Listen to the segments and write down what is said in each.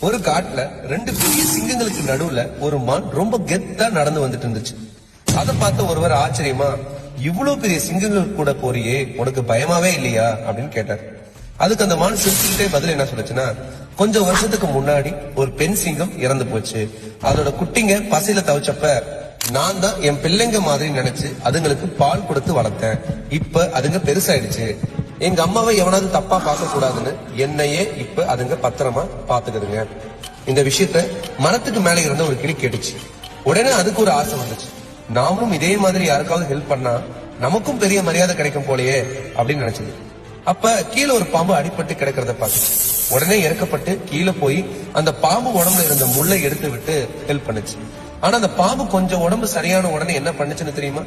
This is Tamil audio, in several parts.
ஒரு காட்டுல ரெண்டு பெரிய சிங்கங்களுக்கு நடுவுல ஒரு மான் ரொம்ப கெத்தா நடந்து வந்துட்டு இருந்துச்சு. அதை பார்த்த ஒருவர் ஆச்சரியமா, இவ்வளவு பெரிய சிங்கங்கள் கூட போறியே, உனக்கு பயமாவே இல்லையா அப்படின்னு கேட்டார். அதுக்கு அந்த மான் சிரிச்சுக்கிட்டே பதில் என்ன சொல்லுச்சுன்னா, கொஞ்சம் வருஷத்துக்கு முன்னாடி ஒரு பெண் சிங்கம் இறந்து போச்சு. அதோட குட்டிங்க பசியில தவிச்சப்ப நான் தான் என் பிள்ளைங்க மாதிரி நினைச்சு அதுங்களுக்கு பால் கொடுத்து வளர்த்தேன். இப்ப அதுங்க பெருசாயிடுச்சு. எங்க அம்மாவை எவனாவது தப்பா பார்க்க கூடாதுன்னு என்னையே இப்ப அதுங்க பத்திரமா பாத்துக்கிடுங்க. இந்த விஷயத்த மரத்துக்கு மேல இருந்த ஒரு கிளி கேட்டுச்சு. உடனே அதுக்கு ஒரு ஆசை வந்துச்சு, நாமும் இதே மாதிரி யாருக்காவது ஹெல்ப் பண்ணா நமக்கும் பெரிய மரியாதை கிடைக்கும் போலயே அப்படின்னு நினைச்சது. அப்ப கீழே ஒரு பாம்பு அடிபட்டு கிடக்கிறத பார்த்துச்சு. உடனே இறக்கப்பட்டு கீழே போய் அந்த பாம்பு உடம்புல இருந்த முள்ளை எடுத்து விட்டு ஹெல்ப் பண்ணுச்சு. ஆனா அந்த பாம்பு கொஞ்சம் உடம்பு சரியான உடனே என்ன பண்ணுச்சுன்னு தெரியுமா?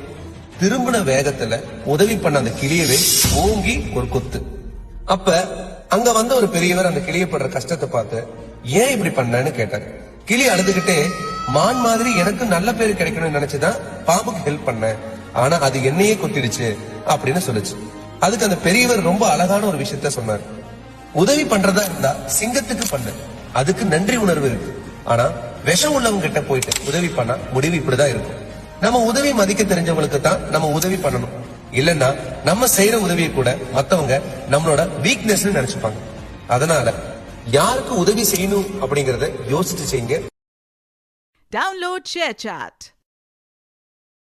திரும்பின வேகத்துல உதவி பண்ண அந்த கிளியவே ஓங்கி ஒரு கொத்து. அப்ப அங்க வந்த ஒரு பெரியவர் அந்த கிளிய படுற கஷ்டத்தை பார்த்து, ஏன் இப்படி பண்ணன்னு கேட்டாரு. கிளி அழுதுகிட்டே, மான் மாதிரி எனக்கு நல்ல பேரு கிடைக்கணும்னு நினைச்சுதான் பாம்புக்கு ஹெல்ப் பண்ண, ஆனா அது என்னையே கொத்திடுச்சு அப்படின்னு சொல்லுச்சு. அதுக்கு அந்த பெரியவர் ரொம்ப அழகான ஒரு விஷயத்த சொன்னார். உதவி பண்றதா இருந்தா சிங்கத்துக்கு பண்ணு, அதுக்கு நன்றி உணர்வு இருக்கு. ஆனா விஷம் உள்ளவங்க கிட்ட போயிட்டு உதவி பண்ணா முடிவு இப்படிதான் இருக்கும். நம்ம உதவி மதிக்க தெரிஞ்சவங்களுக்கு தான் நம்ம உதவி பண்ணணும். இல்லன்னா நம்ம செய்யற உதவியை கூட மத்தவங்க நம்மளோட வீக்னஸ் நினைச்சுப்பாங்க. அதனால யாருக்கு உதவி செய்யணும் அப்படிங்கறத யோசிச்சு செய்யுங்க. Download ShareChat.